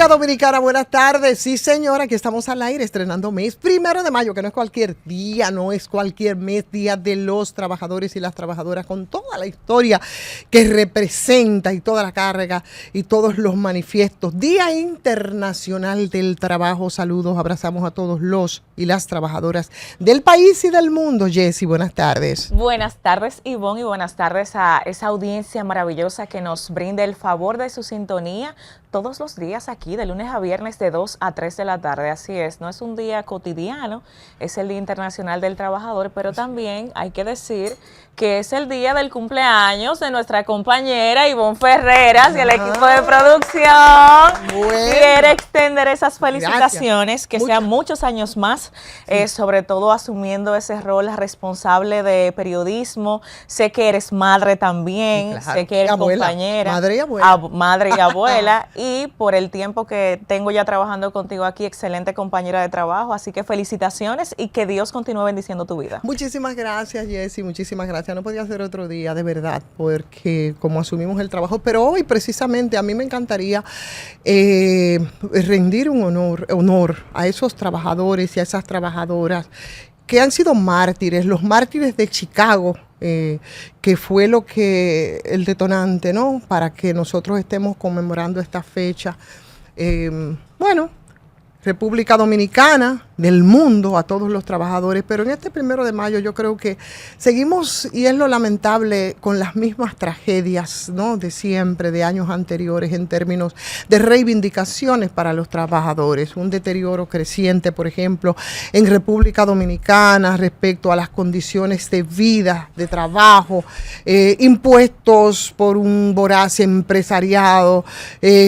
República Dominicana, buenas tardes. Sí, señora, aquí estamos al aire estrenando mes 1 de mayo, que no es cualquier día, no es cualquier mes, día de los trabajadores y las trabajadoras, con toda la historia que representa y toda la carga y todos los manifiestos. Día Internacional del Trabajo. Saludos, abrazamos a todos los y las trabajadoras del país y del mundo. Jessy, buenas tardes. Buenas tardes, Ivonne, y buenas tardes a esa audiencia maravillosa que nos brinda el favor de su sintonía todos los días aquí, de lunes a viernes, de 2 a 3 de la tarde. Así es, no es un día cotidiano, es el Día Internacional del Trabajador, pero también hay que decir que es el día del cumpleaños de nuestra compañera Ivonne Ferreras y el equipo de producción. Bueno. Quiere extender esas felicitaciones, Gracias. que sean muchos años más, sobre todo asumiendo ese rol responsable de periodismo. Sé que eres madre también, claro, sé que eres abuela, compañera, madre y abuela. madre y abuela, y por el tiempo que tengo ya trabajando contigo aquí, excelente compañera de trabajo, así que felicitaciones y que Dios continúe bendiciendo tu vida. Muchísimas gracias, Jessy, muchísimas gracias. No podía ser otro día, de verdad, porque como asumimos el trabajo, pero hoy precisamente a mí me encantaría rendir un honor a esos trabajadores y a esas trabajadoras que han sido mártires, los mártires de Chicago, que fue el detonante, ¿no?, para que nosotros estemos conmemorando esta fecha. República Dominicana, del mundo, a todos los trabajadores, pero en este 1 de mayo yo creo que seguimos, y es lo lamentable, con las mismas tragedias, ¿no?, de siempre, de años anteriores, en términos de reivindicaciones para los trabajadores. Un deterioro creciente, por ejemplo, en República Dominicana respecto a las condiciones de vida, de trabajo, impuestos por un voraz empresariado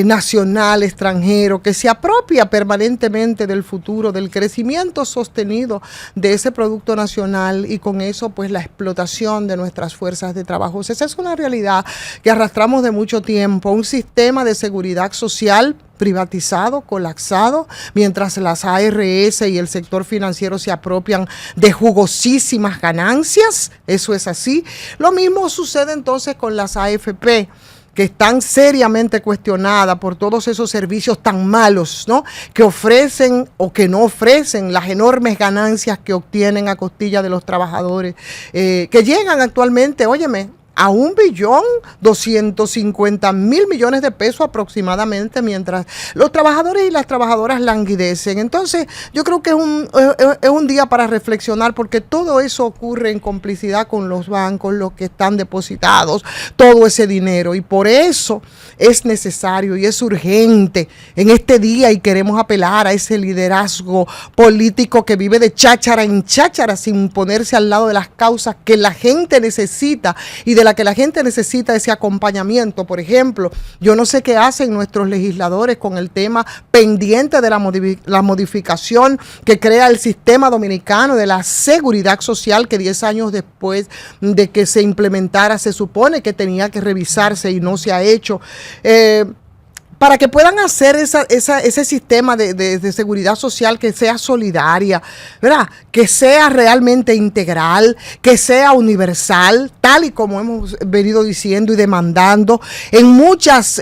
nacional, extranjero, que se apropia permanentemente del futuro, del crecimiento sostenido de ese producto nacional, y con eso pues la explotación de nuestras fuerzas de trabajo. Esa es una realidad que arrastramos de mucho tiempo, un sistema de seguridad social privatizado, colapsado, mientras las ARS y el sector financiero se apropian de jugosísimas ganancias. Eso es así. Lo mismo sucede entonces con las AFP, que están seriamente cuestionadas por todos esos servicios tan malos, ¿no?, que ofrecen o que no ofrecen, las enormes ganancias que obtienen a costilla de los trabajadores, que llegan actualmente, óyeme, a 1.250.000.000.000 de pesos aproximadamente, mientras los trabajadores y las trabajadoras languidecen. Entonces, yo creo que es un día para reflexionar, porque todo eso ocurre en complicidad con los bancos, los que están depositados, todo ese dinero, y por eso es necesario y es urgente en este día, y queremos apelar a ese liderazgo político que vive de cháchara en cháchara sin ponerse al lado de las causas que la gente necesita y de la que la gente necesita ese acompañamiento. Por ejemplo, yo no sé qué hacen nuestros legisladores con el tema pendiente de la modificación que crea el sistema dominicano de la seguridad social, que 10 años después de que se implementara se supone que tenía que revisarse y no se ha hecho. Para que puedan hacer ese sistema de seguridad social que sea solidaria, ¿verdad?, que sea realmente integral, que sea universal, tal y como hemos venido diciendo y demandando en muchas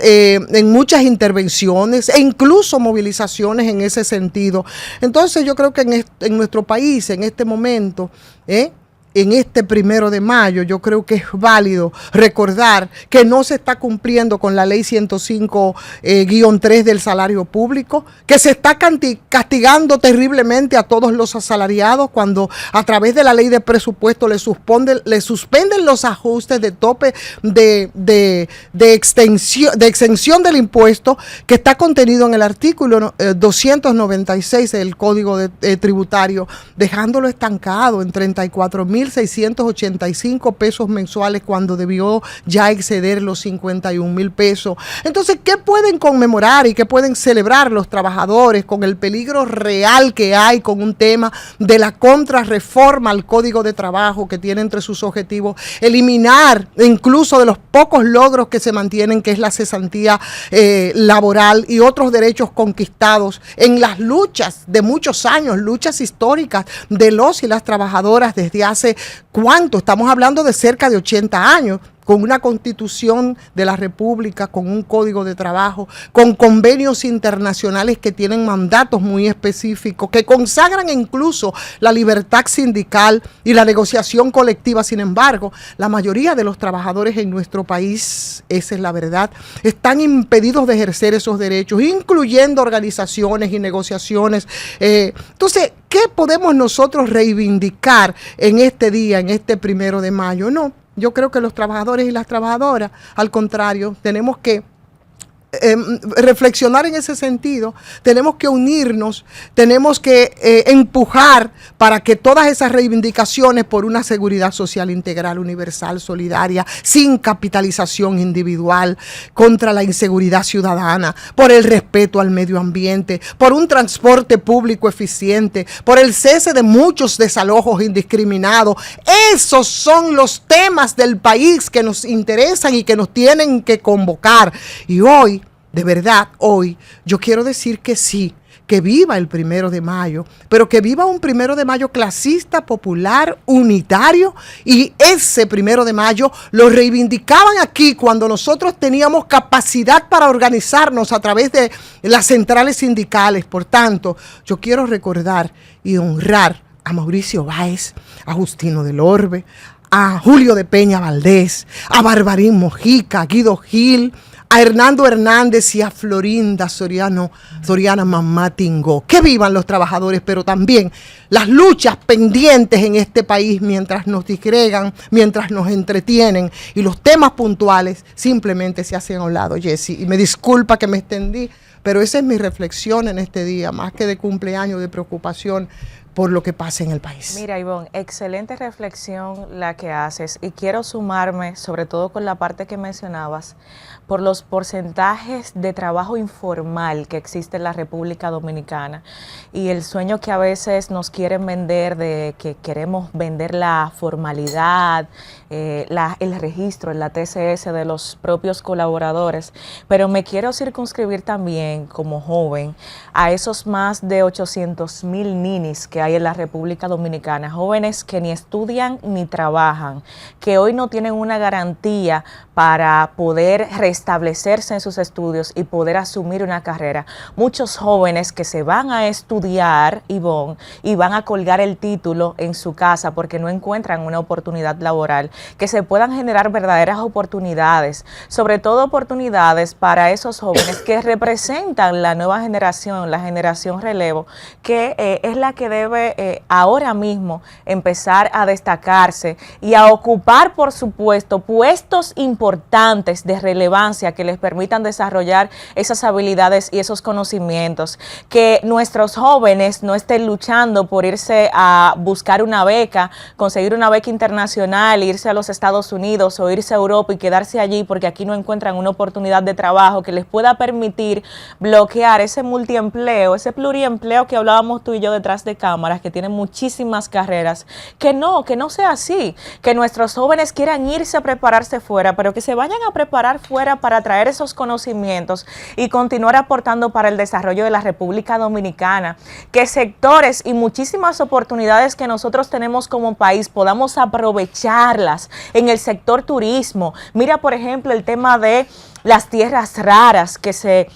intervenciones e incluso movilizaciones en ese sentido. Entonces yo creo que en nuestro país, en este momento, en este 1 de mayo, yo creo que es válido recordar que no se está cumpliendo con la ley 105-3 del salario público, que se está castigando terriblemente a todos los asalariados cuando a través de la ley de presupuesto le suspenden los ajustes de tope de exención del impuesto, que está contenido en el artículo 296 del Código Tributario, dejándolo estancado en 34.685 pesos mensuales cuando debió ya exceder los 51,000 pesos. Entonces, ¿qué pueden conmemorar y qué pueden celebrar los trabajadores con el peligro real que hay con un tema de la contrarreforma al Código de Trabajo, que tiene entre sus objetivos eliminar incluso de los pocos logros que se mantienen, que es la cesantía laboral y otros derechos conquistados en las luchas de muchos años, luchas históricas de los y las trabajadoras desde hace ¿cuánto? Estamos hablando de cerca de 80 años. con una constitución de la República, con un código de trabajo, con convenios internacionales que tienen mandatos muy específicos, que consagran incluso la libertad sindical y la negociación colectiva. Sin embargo, la mayoría de los trabajadores en nuestro país, esa es la verdad, están impedidos de ejercer esos derechos, incluyendo organizaciones y negociaciones. Entonces, ¿qué podemos nosotros reivindicar en este día, en este 1 de mayo? No. Yo creo que los trabajadores y las trabajadoras, al contrario, tenemos que reflexionar en ese sentido, tenemos que unirnos, tenemos que empujar para que todas esas reivindicaciones por una seguridad social integral, universal, solidaria, sin capitalización individual, contra la inseguridad ciudadana, por el respeto al medio ambiente, por un transporte público eficiente, por el cese de muchos desalojos indiscriminados. Esos son los temas del país que nos interesan y que nos tienen que convocar. Y hoy, de verdad, hoy, yo quiero decir que sí, que viva el 1 de mayo, pero que viva un 1 de mayo clasista, popular, unitario, y ese 1 de mayo lo reivindicaban aquí cuando nosotros teníamos capacidad para organizarnos a través de las centrales sindicales. Por tanto, yo quiero recordar y honrar a Mauricio Báez, a Justino del Orbe, a Julio de Peña Valdés, a Barbarín Mojica, a Guido Gil, a Hernando Hernández y a Florinda Soriana Mamá Tingó. Que vivan los trabajadores, pero también las luchas pendientes en este país mientras nos disgregan, mientras nos entretienen y los temas puntuales simplemente se hacen a un lado, Jessy. Y me disculpa que me extendí, pero esa es mi reflexión en este día, más que de cumpleaños, de preocupación por lo que pasa en el país. Mira, Ivonne, excelente reflexión la que haces, y quiero sumarme, sobre todo con la parte que mencionabas, por los porcentajes de trabajo informal que existe en la República Dominicana y el sueño que a veces nos quieren vender de que queremos vender la formalidad, el registro en la TCS de los propios colaboradores, pero me quiero circunscribir también como joven a esos más de 800,000 ninis que hay en la República Dominicana, jóvenes que ni estudian ni trabajan, que hoy no tienen una garantía para poder restablecerse en sus estudios y poder asumir una carrera. Muchos jóvenes que se van a estudiar, Ivonne, y van a colgar el título en su casa porque no encuentran una oportunidad laboral, que se puedan generar verdaderas oportunidades, sobre todo oportunidades para esos jóvenes que representan la nueva generación, la generación relevo, que es la que debe ahora mismo empezar a destacarse y a ocupar, por supuesto, puestos importantes de relevancia que les permitan desarrollar esas habilidades y esos conocimientos. Que nuestros jóvenes no estén luchando por irse a buscar una beca, conseguir una beca internacional, irse a los Estados Unidos o irse a Europa y quedarse allí porque aquí no encuentran una oportunidad de trabajo que les pueda permitir bloquear ese multiempleo, ese pluriempleo que hablábamos tú y yo detrás de cámaras, que tienen muchísimas carreras. Que no sea así, que nuestros jóvenes quieran irse a prepararse fuera, pero que se vayan a preparar fuera para traer esos conocimientos y continuar aportando para el desarrollo de la República Dominicana. Que sectores y muchísimas oportunidades que nosotros tenemos como país podamos aprovecharlas en el sector turismo. Mira, por ejemplo, el tema de las tierras raras que se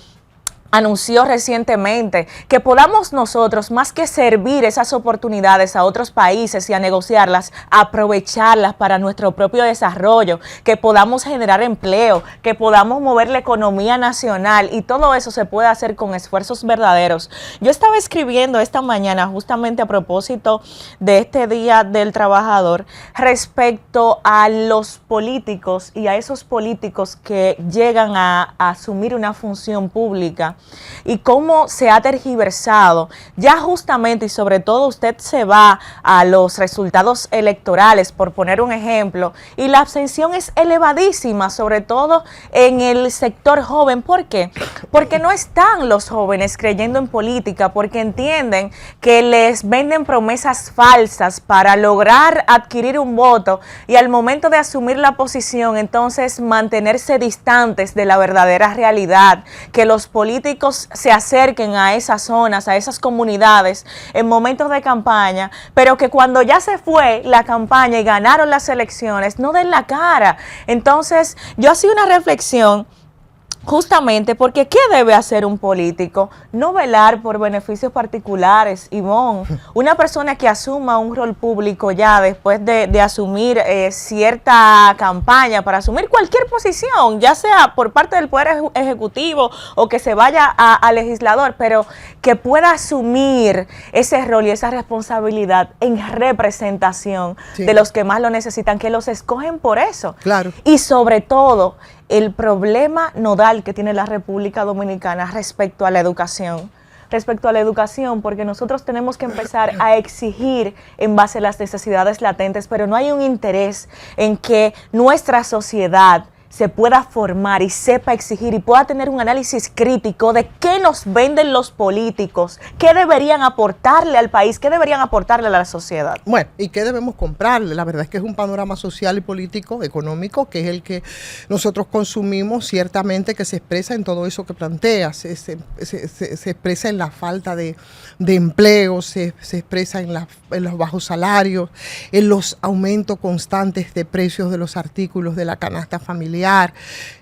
anunció recientemente, que podamos nosotros, más que servir esas oportunidades a otros países y a negociarlas, aprovecharlas para nuestro propio desarrollo, que podamos generar empleo, que podamos mover la economía nacional, y todo eso se puede hacer con esfuerzos verdaderos. Yo estaba escribiendo esta mañana justamente a propósito de este Día del Trabajador respecto a los políticos y a esos políticos que llegan a asumir una función pública y cómo se ha tergiversado. Ya justamente, y sobre todo usted se va a los resultados electorales, por poner un ejemplo, y la abstención es elevadísima, sobre todo en el sector joven. ¿Por qué? Porque no están los jóvenes creyendo en política, porque entienden que les venden promesas falsas para lograr adquirir un voto, y al momento de asumir la posición, entonces mantenerse distantes de la verdadera realidad, que los políticos políticos se acerquen a esas zonas, a esas comunidades en momentos de campaña, pero que cuando ya se fue la campaña y ganaron las elecciones, no den la cara. Entonces, yo hacía una reflexión. Justamente porque ¿qué debe hacer un político? No velar por beneficios particulares, Ivonne. Una persona que asuma un rol público ya después de asumir cierta campaña, para asumir cualquier posición, ya sea por parte del Poder Ejecutivo o que se vaya a legislador, pero que pueda asumir ese rol y esa responsabilidad en representación de los que más lo necesitan, que los escogen por eso. Claro. Y sobre todo, el problema nodal que tiene la República Dominicana respecto a la educación. Porque nosotros tenemos que empezar a exigir en base a las necesidades latentes, pero no hay un interés en que nuestra sociedad se pueda formar y sepa exigir y pueda tener un análisis crítico de qué nos venden los políticos, qué deberían aportarle al país, qué deberían aportarle a la sociedad. Bueno, ¿y qué debemos comprarle? La verdad es que es un panorama social y político, económico, que es el que nosotros consumimos, ciertamente que se expresa en todo eso que planteas, se expresa en la falta de empleo, se expresa en los bajos salarios, en los aumentos constantes de precios de los artículos de la canasta familiar,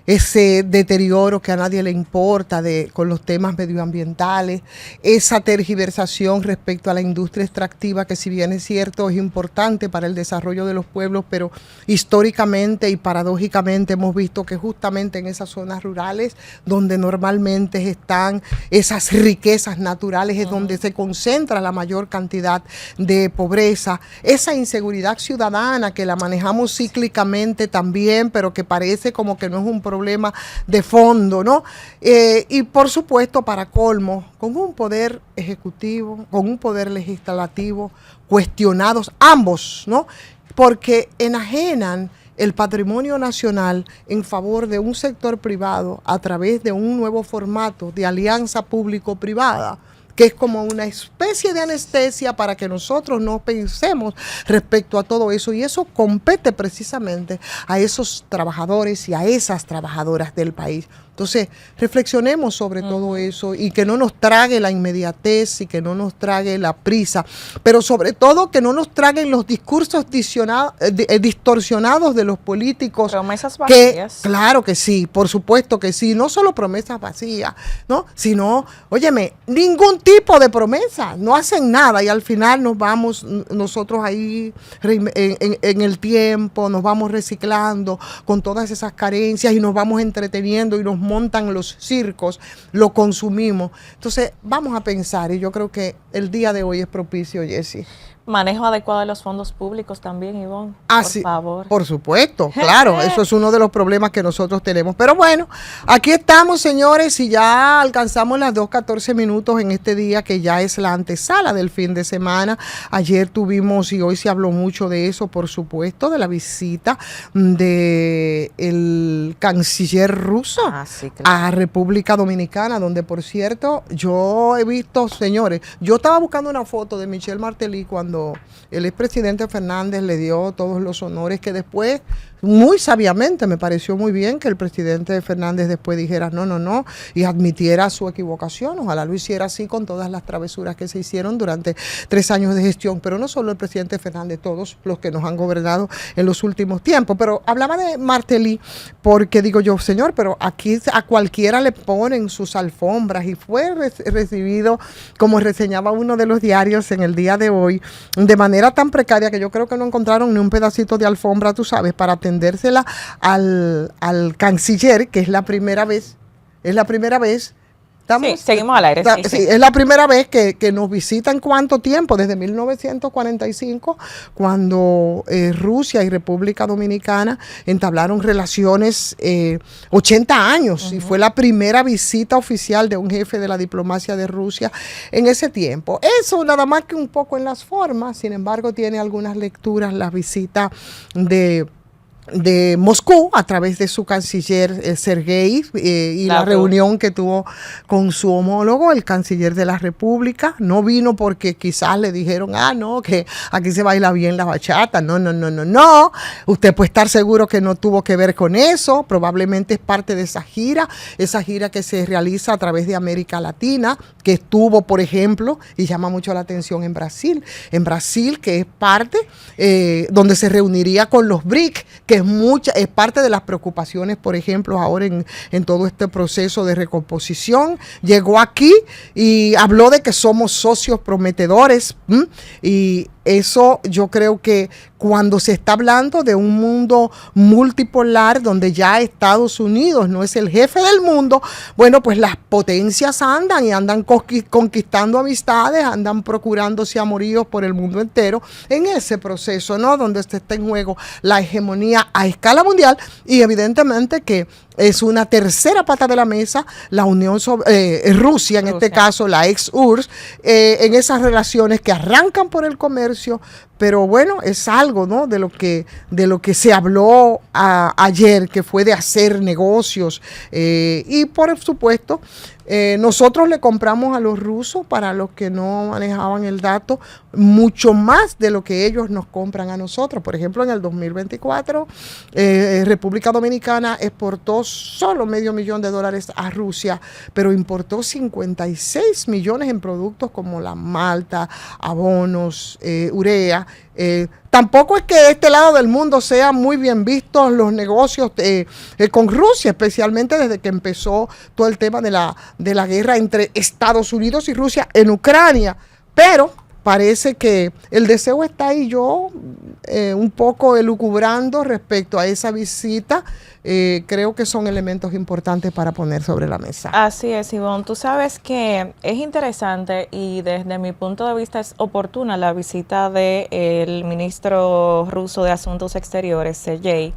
ese deterioro que a nadie le importa con los temas medioambientales, esa tergiversación respecto a la industria extractiva, que si bien es cierto es importante para el desarrollo de los pueblos, pero históricamente y paradójicamente hemos visto que justamente en esas zonas rurales donde normalmente están esas riquezas naturales es donde se concentra la mayor cantidad de pobreza, esa inseguridad ciudadana que la manejamos cíclicamente también, pero que parece como que no es un problema de fondo, ¿no? Y por supuesto, para colmo, con un poder ejecutivo, con un poder legislativo cuestionados ambos, ¿no? Porque enajenan el patrimonio nacional en favor de un sector privado a través de un nuevo formato de alianza público-privada, que es como una especie de anestesia para que nosotros no pensemos respecto a todo eso, y eso compete precisamente a esos trabajadores y a esas trabajadoras del país. Entonces, reflexionemos sobre todo eso y que no nos trague la inmediatez y que no nos trague la prisa, pero sobre todo que no nos traguen los discursos distorsionados de los políticos. Promesas vacías. Claro que sí, por supuesto que sí, no solo promesas vacías, ¿no? Sino, óyeme, ningún tipo de promesa, no hacen nada y al final nos vamos nosotros ahí en el tiempo, nos vamos reciclando con todas esas carencias y nos vamos entreteniendo y nos montan los circos, lo consumimos. Entonces, vamos a pensar, y yo creo que el día de hoy es propicio, Jessy. Manejo adecuado de los fondos públicos también, Ivonne, por favor. Por supuesto, claro, eso es uno de los problemas que nosotros tenemos. Pero bueno, aquí estamos, señores, y ya alcanzamos las 2:14 minutos en este día, que ya es la antesala del fin de semana. Ayer tuvimos, y hoy se habló mucho de eso, por supuesto, de la visita del canciller ruso a República Dominicana, donde, por cierto, yo he visto, señores, yo estaba buscando una foto de Michel Martelly cuando el expresidente Fernández le dio todos los honores, que después, muy sabiamente, me pareció muy bien que el presidente Fernández después dijera no, y admitiera su equivocación. Ojalá lo hiciera así con todas las travesuras que se hicieron durante 3 años de gestión, pero no solo el presidente Fernández, todos los que nos han gobernado en los últimos tiempos. Pero hablaba de Martelly porque digo yo, señor, pero aquí a cualquiera le ponen sus alfombras, y fue recibido, como reseñaba uno de los diarios en el día de hoy, de manera tan precaria que yo creo que no encontraron ni un pedacito de alfombra, tú sabes, para atendérsela al canciller, que es la primera vez. Sí, seguimos al aire. Sí, es la primera vez que nos visita. ¿En cuánto tiempo? Desde 1945, cuando Rusia y República Dominicana entablaron relaciones 80 años, y fue la primera visita oficial de un jefe de la diplomacia de Rusia en ese tiempo. Eso nada más que un poco en las formas, sin embargo tiene algunas lecturas la visita de Moscú a través de su canciller Sergei y la reunión que tuvo con su homólogo, el canciller de la República. No vino porque quizás le dijeron, no, que aquí se baila bien la bachata. No. Usted puede estar seguro que no tuvo que ver con eso. Probablemente es parte de esa gira que se realiza a través de América Latina, que estuvo, por ejemplo, y llama mucho la atención en Brasil, que es parte donde se reuniría con los BRIC, que es parte de las preocupaciones, por ejemplo, ahora en todo este proceso de recomposición. Llegó aquí y habló de que somos socios prometedores, y eso yo creo que cuando se está hablando de un mundo multipolar donde ya Estados Unidos no es el jefe del mundo, bueno, pues las potencias andan conquistando amistades, andan procurándose amoríos por el mundo entero en ese proceso, ¿no? Donde está en juego la hegemonía a escala mundial, y evidentemente que es una tercera pata de la mesa, la Unión Rusia, en este caso la ex-URSS, en esas relaciones que arrancan por el comercio, pero bueno, es algo, ¿no?, de lo que se habló ayer, que fue de hacer negocios, y por supuesto nosotros le compramos a los rusos, para los que no manejaban el dato, mucho más de lo que ellos nos compran a nosotros. Por ejemplo, en el 2024 República Dominicana exportó solo $500,000 a Rusia, pero importó 56 millones en productos como la malta, abonos, urea. Tampoco es que de este lado del mundo sean muy bien vistos los negocios con Rusia, especialmente desde que empezó todo el tema de la guerra entre Estados Unidos y Rusia en Ucrania, pero parece que el deseo está ahí. Yo un poco elucubrando respecto a esa visita. Creo que son elementos importantes para poner sobre la mesa. Así es, Ivonne. Tú sabes que es interesante y desde mi punto de vista es oportuna la visita del ministro ruso de Asuntos Exteriores, Sergei,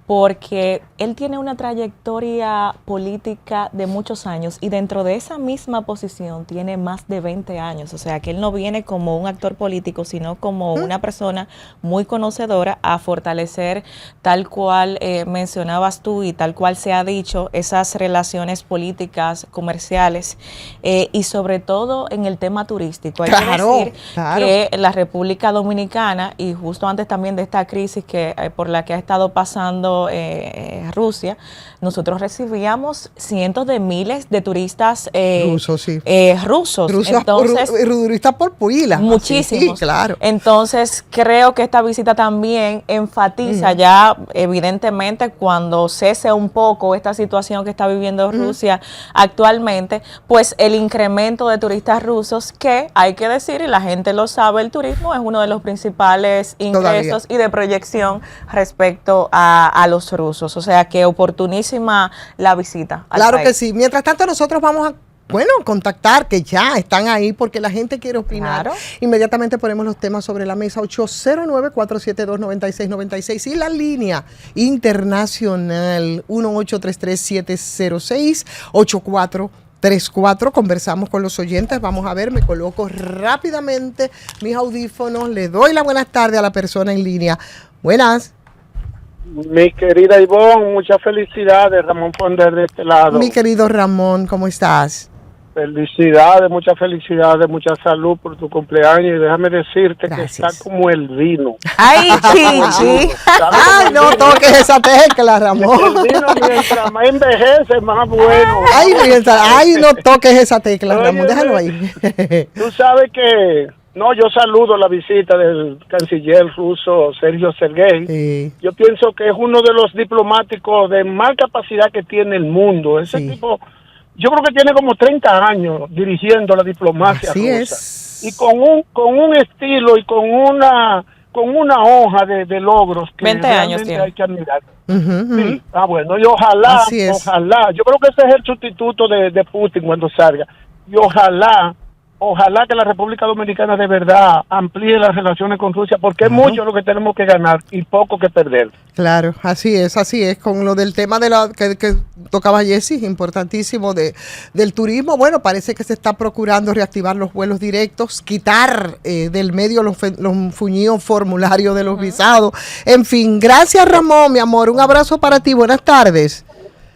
porque él tiene una trayectoria política de muchos años y dentro de esa misma posición tiene más de 20 años. O sea, que él no viene como un actor político, sino como una persona muy conocedora a fortalecer, tal cual mencionabas tú y tal cual se ha dicho, esas relaciones políticas, comerciales y sobre todo en el tema turístico. Hay que decir que la República Dominicana, y justo antes también de esta crisis por la que ha estado pasando Rusia, nosotros recibíamos cientos de miles de turistas rusos. Entonces, turistas por pila. Muchísimos. Sí, claro. Entonces, creo que esta visita también enfatiza ya, evidentemente, cuando cese un poco esta situación que está viviendo Rusia actualmente, pues el incremento de turistas rusos, que hay que decir, y la gente lo sabe, el turismo es uno de los principales ingresos y de proyección respecto a los rusos. O sea, que oportunísima la visita al Claro país. que sí. Mientras tanto, nosotros vamos a contactar, que ya están ahí porque la gente quiere opinar. Claro. Inmediatamente ponemos los temas sobre la mesa. 809-472-9696 y la línea internacional 1833-706-8434. Conversamos con los oyentes. Vamos a ver, me coloco rápidamente mis audífonos. Le doy la buenas tardes a la persona en línea. Buenas. Mi querida Ivonne, muchas felicidades. Ramón Fonder de este lado. Mi querido Ramón, ¿cómo estás? Felicidades, mucha salud por tu cumpleaños, y déjame decirte Gracias. que está como el vino. ¡Ay, Chichi! ¡Ay, no toques esa tecla, Ramón! El vino, mientras más envejece, más bueno. ¡Ay, no toques esa tecla, Oye, Ramón! Déjalo ahí. Tú sabes que, yo saludo la visita del canciller ruso Sergio Sergei. Sí. Yo pienso que es uno de los diplomáticos de más capacidad que tiene el mundo. Ese tipo, yo creo que tiene como 30 años dirigiendo la diplomacia Así rusa. es. Y con un estilo y con una hoja de logros que 20 años realmente tiene. hay que admirar. Ujú. Sí. Bueno, y ojalá, yo creo que ese es el sustituto de Putin cuando salga. Y ojalá ojalá que la República Dominicana de verdad amplíe las relaciones con Rusia, porque es mucho lo que tenemos que ganar y poco que perder. Claro, así es, con lo del tema de la que tocaba Jessy, importantísimo del turismo. Bueno, parece que se está procurando reactivar los vuelos directos, quitar del medio los fuñidos formularios de los visados. En fin, gracias Ramón, mi amor, un abrazo para ti, buenas tardes.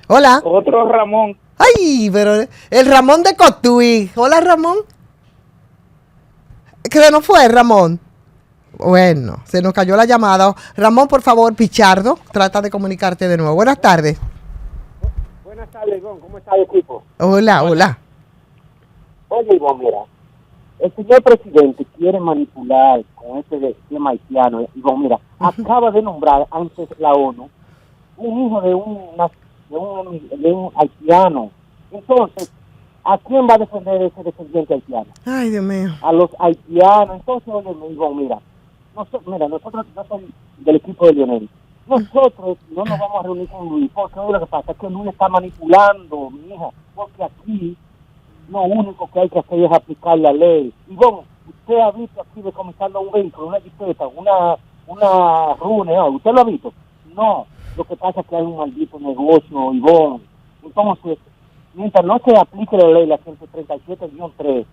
Hola. Otro Ramón. Ay, pero el Ramón de Cotuí. Hola Ramón. ¿Qué no fue Ramón? Bueno, se nos cayó la llamada. Ramón, por favor, Pichardo, trata de comunicarte de nuevo. Buenas tardes. Buenas tardes, Ivonne. ¿Cómo está el equipo? Hola, hola. Oye, Ivonne, mira. El señor presidente quiere manipular con este tema haitiano. Ivonne, mira, acaba de nombrar antes la ONU un hijo de un haitiano. Entonces, ¿a quién va a defender ese descendiente haitiano? Ay, Dios mío. A los haitianos. Entonces, oye, Ivonne, mira, nosotros no somos del equipo de Lionel. Nosotros no nos vamos a reunir con Luis, porque lo que pasa es que Luis está manipulando, mi hija, porque aquí lo único que hay que hacer es aplicar la ley. Y bueno, usted ha visto aquí decomisando un vehículo, una jipeta, una rune, ¿usted lo ha visto? No, lo que pasa es que hay un maldito negocio, Ivonne. Entonces, mientras no se aplique la ley, la 137-3,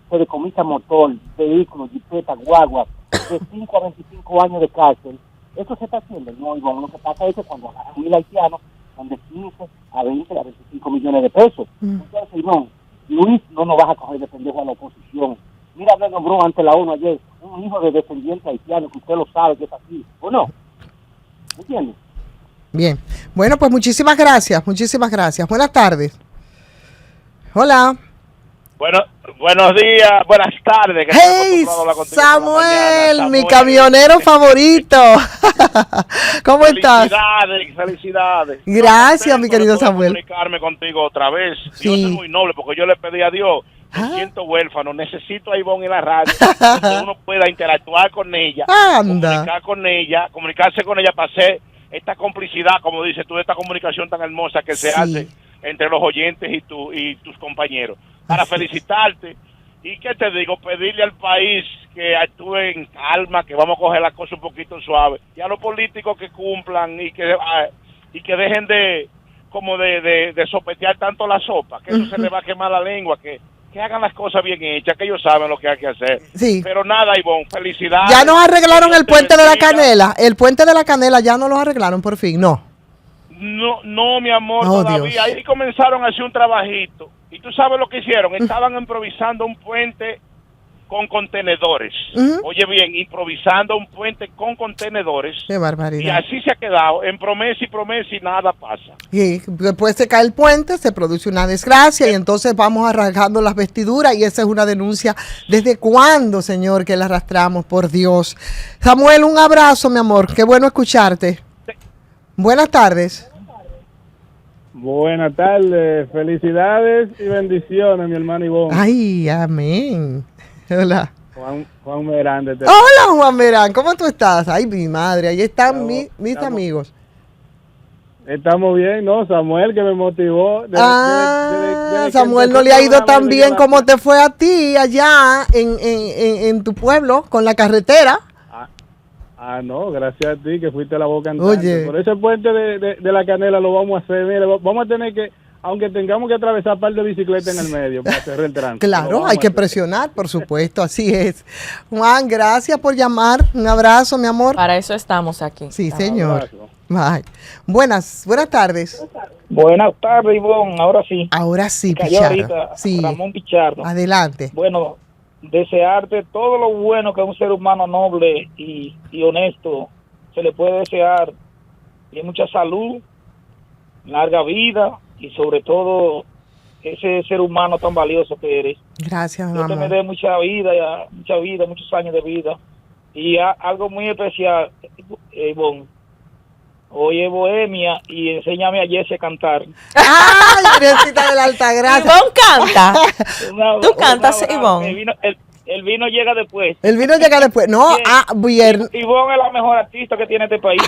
se decomisa motor, vehículos, jipeta, guagua, de 5 a 25 años de cárcel. Eso se está haciendo. No, Ivonne, lo que pasa es que cuando agarran 1,000 haitianos, son de 15 a 20 a 25 millones de pesos. Entonces, Ivonne, Luis no nos vas a coger de pendejo a la oposición. Mira, me nombró ante la ONU ayer un hijo de descendiente haitiano, que usted lo sabe que es así, ¿o no? ¿Me entiendes? Bien. Bueno, pues muchísimas gracias, muchísimas gracias. Buenas tardes. Hola. Buenos días, buenas tardes. Hey, Samuel, mi camionero favorito. ¿Cómo estás? Felicidades. Gracias, mi querido Samuel. Comunicarme contigo otra vez. Sí. Dios es muy noble porque yo le pedí a Dios, me siento huérfano, necesito a Ivonne en la radio, donde uno pueda interactuar con ella, comunicarse con ella para hacer esta complicidad, como dices tú, esta comunicación tan hermosa que se hace entre los oyentes y tus compañeros. Para felicitarte y que te digo, pedirle al país que actúe en calma, que vamos a coger las cosas un poquito suave, y a los políticos que cumplan y que dejen de sopetear tanto la sopa, que eso se le va a quemar la lengua, que hagan las cosas bien hechas, que ellos saben lo que hay que hacer. Sí. Pero nada, Ivonne, felicidades. Ya nos arreglaron el puente de la Canela. El puente de la Canela ya no lo arreglaron por fin, no. No, mi amor, todavía. Dios. Ahí comenzaron a hacer un trabajito. Y tú sabes lo que hicieron. Estaban improvisando un puente con contenedores. Oye bien, improvisando un puente con contenedores. Qué barbaridad. Y así se ha quedado, en promesa y nada pasa. Y después se cae el puente, se produce una desgracia y entonces vamos arrancando las vestiduras y esa es una denuncia. ¿Desde cuándo, señor, que la arrastramos? Por Dios. Samuel, un abrazo, mi amor. Qué bueno escucharte. Buenas tardes. Buenas tardes, felicidades y bendiciones, mi hermano Ivonne. Ay, amén. Hola. Juan Merán. Hola, Juan Merán, ¿cómo tú estás? Ay, mi madre, ahí están mis amigos. Estamos bien, ¿no? Samuel, que me motivó. Samuel no le ha ido tan bien como te fue a ti allá en tu pueblo, con la carretera. No, gracias a ti que fuiste la boca cantante. Oye. Por ese puente de la Canela lo vamos a hacer. Mira, vamos a tener que, aunque tengamos que atravesar un par de bicicletas en el medio para cerrar el tránsito. Claro, hay que presionar, por supuesto, así es. Juan, gracias por llamar. Un abrazo, mi amor. Para eso estamos aquí. Sí, señor. Bye. Buenas tardes. Buenas tardes, Ivonne. Ahora sí, Pichardo. Sí. Ramón Pichardo. Adelante. Bueno, desearte todo lo bueno que a un ser humano noble y honesto se le puede desear, y mucha salud, larga vida y sobre todo ese ser humano tan valioso que eres. Gracias, Dios mamá. te me dé mucha vida, muchos años de vida. Y algo muy especial, Ivonne, hoy es Bohemia y enséñame a Jesse a cantar. ¡Ay, Virgencita de la Altagracia! Ivonne canta. ¿Tú cantas, Ivonne? El vino llega después. El vino llega después. No, viernes. Ivonne es la mejor artista que tiene este país.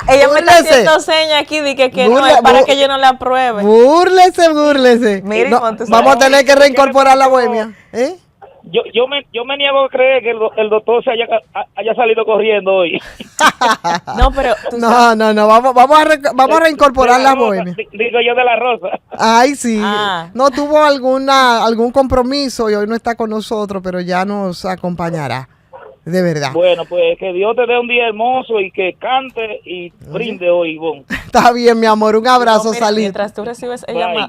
Ella me está Búrlese. haciendo señas aquí de que no Burle- es para bu- que yo no la apruebe. Búrlese. Mire, No, cuánto vamos a sabe. tener que reincorporar la bohemia. ¿Eh? Yo me niego a creer que el doctor se haya salido corriendo hoy. No, pero tú No, vamos a reincorporar De la Rosa, bohemia. Digo yo de la Rosa. Ay, sí. Ah. No tuvo algún compromiso y hoy no está con nosotros, pero ya nos acompañará. De verdad. Bueno, pues que Dios te dé un día hermoso y que cante y brinde hoy, Ivonne. Está bien, mi amor. Un abrazo, No, mira, Salito. mientras tú recibes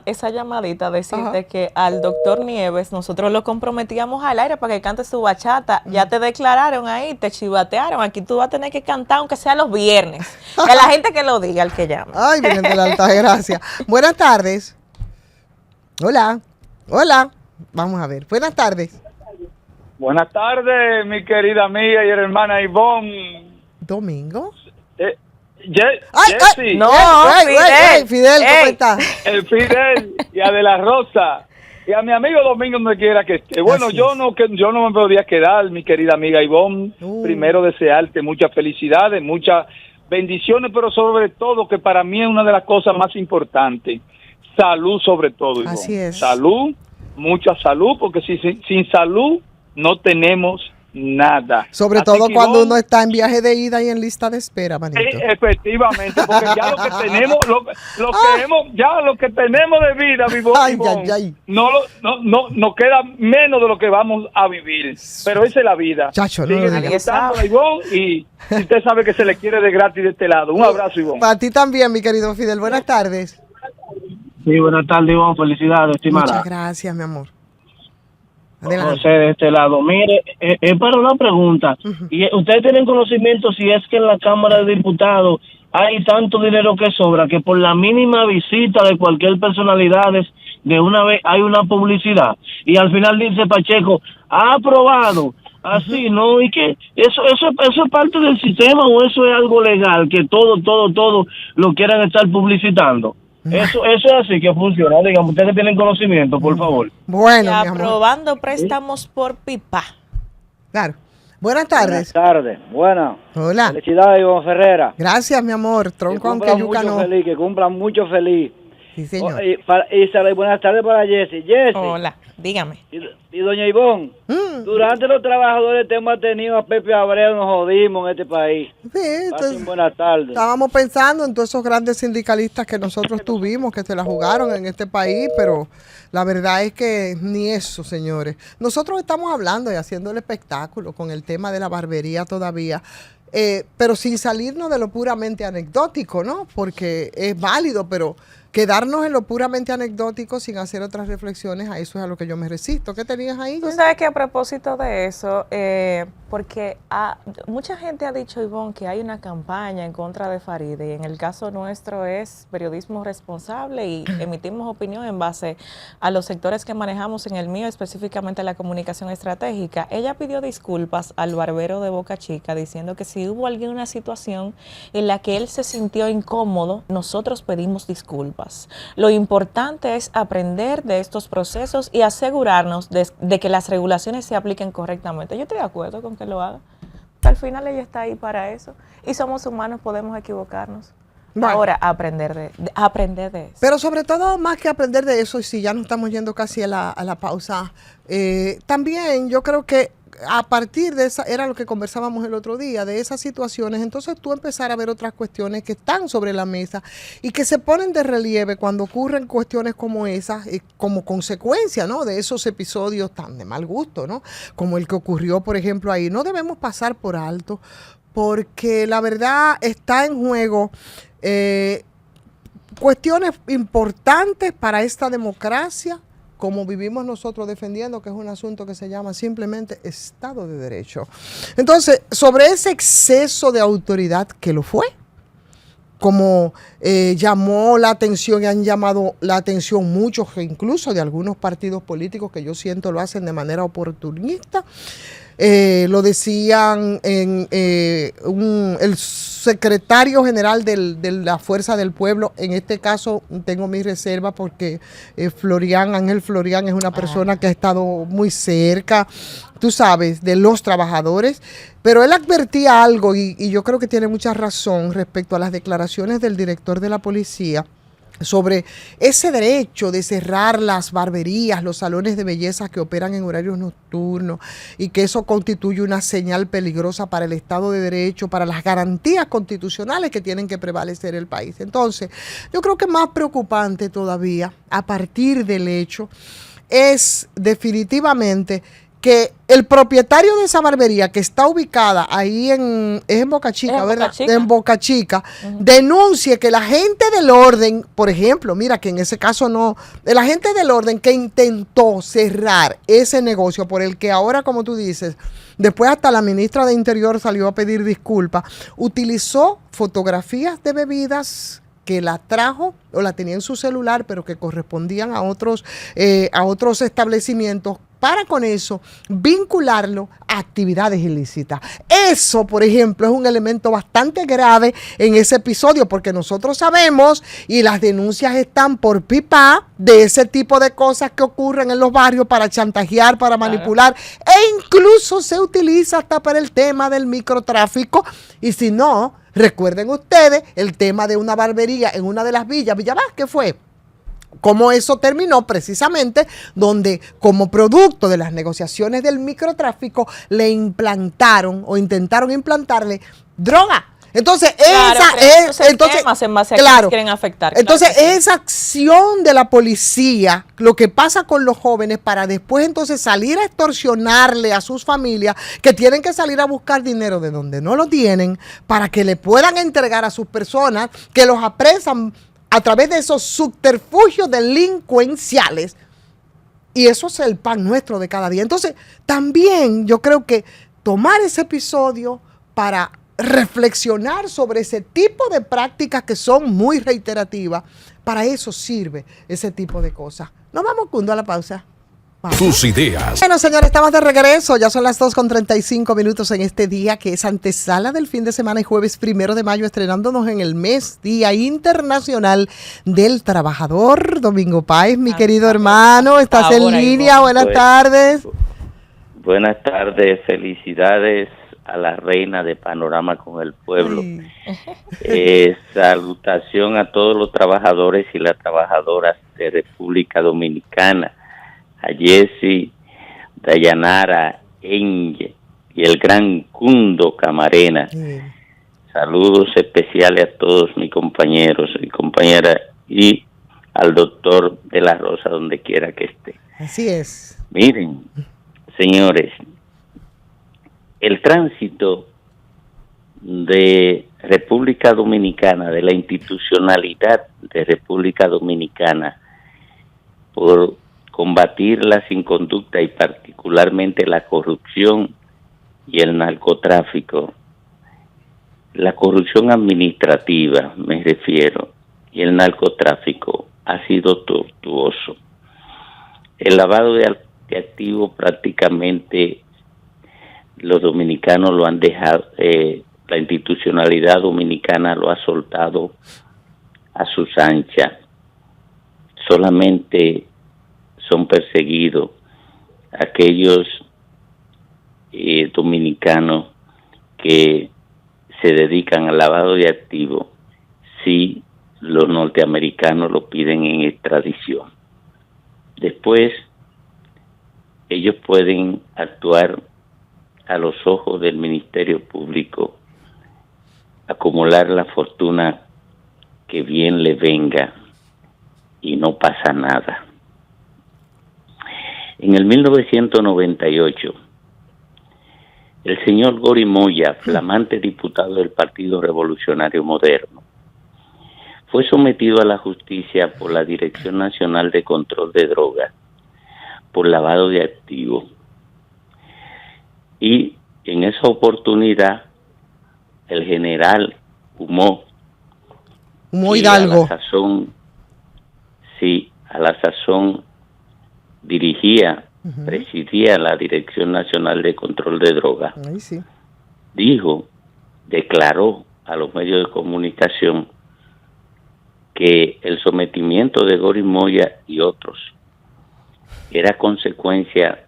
esa llamadita, decirte Ajá. que al doctor Nieves nosotros lo comprometíamos al aire para que cante su bachata. Ya te declararon ahí, te chivatearon. Aquí tú vas a tener que cantar, aunque sea los viernes. Que la gente que lo diga, el que llame. Ay, Virgen de la Alta Gracia. Buenas tardes. Hola. Vamos a ver. Buenas tardes. Buenas tardes, mi querida amiga y hermana Ivonne. Domingo. Jessy, No, Fidel, ¿cómo Ey. estás? el Fidel y a De La Rosa y a mi amigo Domingo donde quiera que esté. Bueno, Así yo no me podía quedar, mi querida amiga Ivonne. Primero desearte muchas felicidades, muchas bendiciones, pero sobre todo que para mí es una de las cosas más importantes. Salud sobre todo, Ivonne. Así es. Salud, mucha salud, porque sin salud no tenemos nada. Sobre Así todo que, cuando Ivonne, uno está en viaje de ida y en lista de espera, manito. efectivamente, porque ya lo que tenemos, lo que tenemos de vida, Ay, Ivonne, ay. no nos queda menos de lo que vamos a vivir. Pero esa es la vida. Chacho, no Sigue lo digas. disfrutando, Ivonne, y usted sabe que se le quiere de gratis de este lado. Un abrazo, Ivonne. Para ti también, mi querido Fidel. Buenas tardes. Sí, buenas tardes, Ivonne. Felicidades, estimada. Muchas gracias, mi amor. Adelante. José de este lado. Mire, es para una pregunta. Y ustedes tienen conocimiento si es que en la Cámara de Diputados hay tanto dinero que sobra que por la mínima visita de cualquier personalidad de una vez hay una publicidad y al final dice Pacheco, ha aprobado. Así, ¿no? Y que eso es parte del sistema o eso es algo legal, que todo lo quieran estar publicitando. Eso es así que funciona. Digamos, ustedes tienen conocimiento, por favor. Bueno, Y mi amor. aprobando préstamos por pipa. Claro. Buenas tardes. Buenas tardes, buenas. Hola. Felicidades, Ivonne Ferrera. Gracias, mi amor. Tronco aunque yuca no. Feliz, que cumplan mucho feliz. Sí, señor. Y buenas tardes para Jessy. Jessy. Hola, dígame. Y doña Ivonne, durante los trabajadores hemos tenido a Pepe Abreu, nos jodimos en este país. Sí, Pasen buenas tardes. estábamos pensando en todos esos grandes sindicalistas que nosotros tuvimos, que se la jugaron en este país, pero la verdad es que ni eso, señores. Nosotros estamos hablando y haciendo el espectáculo con el tema de la barbería todavía, pero sin salirnos de lo puramente anecdótico, ¿no? Porque es válido, pero quedarnos en lo puramente anecdótico sin hacer otras reflexiones, a eso es a lo que yo me resisto. ¿Qué tenías ahí? Tú sabes que a propósito de eso, porque mucha gente ha dicho, Ivonne, que hay una campaña en contra de Faride, y en el caso nuestro es periodismo responsable y emitimos opinión en base a los sectores que manejamos, en el mío específicamente la comunicación estratégica. Ella pidió disculpas al barbero de Boca Chica diciendo que si hubo alguna situación en la que él se sintió incómodo, nosotros pedimos disculpas. Lo importante es aprender de estos procesos y asegurarnos de que las regulaciones se apliquen correctamente. Yo estoy de acuerdo con que lo haga. Al final ella está ahí para eso. Y somos humanos, podemos equivocarnos. Bueno. Ahora, aprender de eso. Pero sobre todo, más que aprender de eso, y si ya nos estamos yendo casi a la pausa, también yo creo que a partir de esa, era lo que conversábamos el otro día, de esas situaciones, entonces tú empezar a ver otras cuestiones que están sobre la mesa y que se ponen de relieve cuando ocurren cuestiones como esas, como consecuencia, ¿no?, de esos episodios tan de mal gusto, ¿no?, como el que ocurrió, por ejemplo, ahí. No debemos pasar por alto, porque la verdad está en juego cuestiones importantes para esta democracia, como vivimos nosotros defendiendo, que es un asunto que se llama simplemente Estado de Derecho. Entonces, sobre ese exceso de autoridad que lo fue, como llamó la atención y han llamado la atención muchos, incluso de algunos partidos políticos que yo siento lo hacen de manera oportunista, lo decían en el secretario general de la Fuerza del Pueblo. En este caso tengo mi reserva porque Ángel Florian es una persona que ha estado muy cerca, tú sabes, de los trabajadores, pero él advertía algo y yo creo que tiene mucha razón respecto a las declaraciones del director de la policía sobre ese derecho de cerrar las barberías, los salones de belleza que operan en horarios nocturnos y que eso constituye una señal peligrosa para el Estado de Derecho, para las garantías constitucionales que tienen que prevalecer el país. Entonces, yo creo que más preocupante todavía, a partir del hecho, es definitivamente que el propietario de esa barbería que está ubicada ahí en Boca Chica, ¿verdad? En Boca Chica, denuncie que la gente del orden, por ejemplo, mira que en ese caso no, la gente del orden que intentó cerrar ese negocio por el que ahora, como tú dices, después hasta la ministra de Interior salió a pedir disculpas, utilizó fotografías de bebidas que la trajo o la tenía en su celular, pero que correspondían a otros establecimientos, para con eso vincularlo a actividades ilícitas. Eso, por ejemplo, es un elemento bastante grave en ese episodio, porque nosotros sabemos, y las denuncias están por pipa, de ese tipo de cosas que ocurren en los barrios para chantajear, para manipular, e incluso se utiliza hasta para el tema del microtráfico. Y si no, recuerden ustedes el tema de una barbería en una de las villas, ¿qué fue? Cómo eso terminó precisamente donde, como producto de las negociaciones del microtráfico, le implantaron o intentaron implantarle droga. Entonces, quieren afectar. Entonces, esa acción de la policía, lo que pasa con los jóvenes para después entonces salir a extorsionarle a sus familias, que tienen que salir a buscar dinero de donde no lo tienen, para que le puedan entregar a sus personas, que los apresan a través de esos subterfugios delincuenciales. Y eso es el pan nuestro de cada día. Entonces, también yo creo que tomar ese episodio para reflexionar sobre ese tipo de prácticas que son muy reiterativas, para eso sirve ese tipo de cosas. Nos vamos, Cundo, a la pausa. Vamos. Tus ideas. Bueno, señores, estamos de regreso. Ya son las 2:35 en este día que es antesala del fin de semana y jueves 1 de mayo, estrenándonos en el mes Día Internacional del Trabajador. Domingo Páez, mi querido hermano, estás en línea. Buenas tardes. Buenas tardes, felicidades a la reina de Panorama con el Pueblo. Salutación a todos los trabajadores y las trabajadoras de República Dominicana, a Jessy, Dayanara, Enge y el gran Cundo Camarena. Saludos especiales a todos mis compañeros y compañeras y al doctor de la Rosa donde quiera que esté. Así es. Miren, señores, el tránsito de República Dominicana, de la institucionalidad de República Dominicana por combatir las inconductas y particularmente la corrupción y el narcotráfico, la corrupción administrativa me refiero, y el narcotráfico ha sido tortuoso. El lavado de activos prácticamente los dominicanos lo han dejado, la institucionalidad dominicana lo ha soltado a sus anchas. Solamente son perseguidos aquellos dominicanos que se dedican al lavado de activos si los norteamericanos lo piden en extradición. Después, ellos pueden actuar a los ojos del Ministerio Público, acumular la fortuna que bien le venga y no pasa nada. En el 1998, el señor Gori Moya, flamante diputado del Partido Revolucionario Moderno, fue sometido a la justicia por la Dirección Nacional de Control de Drogas por lavado de activos. Y en esa oportunidad, el general Humó Hidalgo, a la sazón dirigía, presidía la Dirección Nacional de Control de Drogas, declaró a los medios de comunicación que el sometimiento de Goris Moya y otros era consecuencia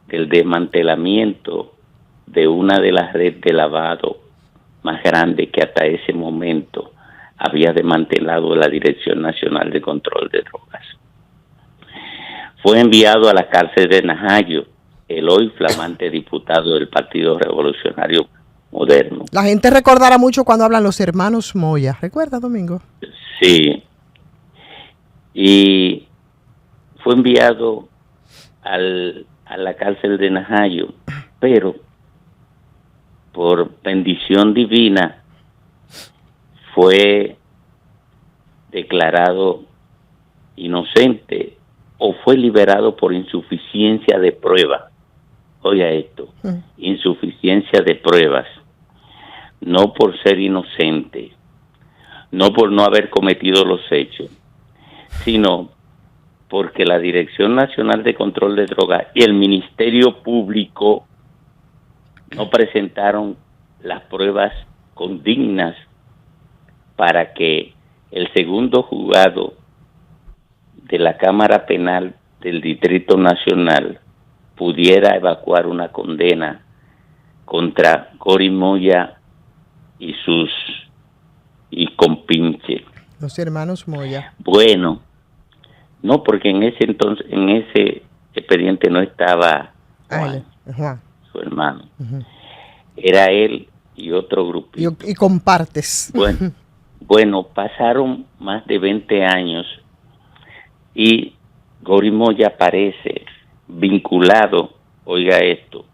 del desmantelamiento de una de las redes de lavado más grandes que hasta ese momento había desmantelado la Dirección Nacional de Control de Drogas. Fue enviado a la cárcel de Najayo, el hoy flamante diputado del Partido Revolucionario Moderno. La gente recordará mucho cuando hablan los hermanos Moya. ¿Recuerda, Domingo? Sí. Y fue enviado a la cárcel de Najayo, pero por bendición divina fue declarado inocente o fue liberado por insuficiencia de pruebas. Oiga esto, insuficiencia de pruebas, no por ser inocente, no por no haber cometido los hechos, sino porque la Dirección Nacional de Control de Drogas y el Ministerio Público no presentaron las pruebas condignas para que el segundo juzgado de la Cámara Penal del Distrito Nacional pudiera evacuar una condena contra Goris Moya y compinche. Los hermanos Moya. Bueno, no, porque en ese expediente no estaba Juan, su hermano. Era él y otro grupo. Y compartes. Bueno, pasaron más de 20 años y Goris Moya aparece vinculado, oiga esto,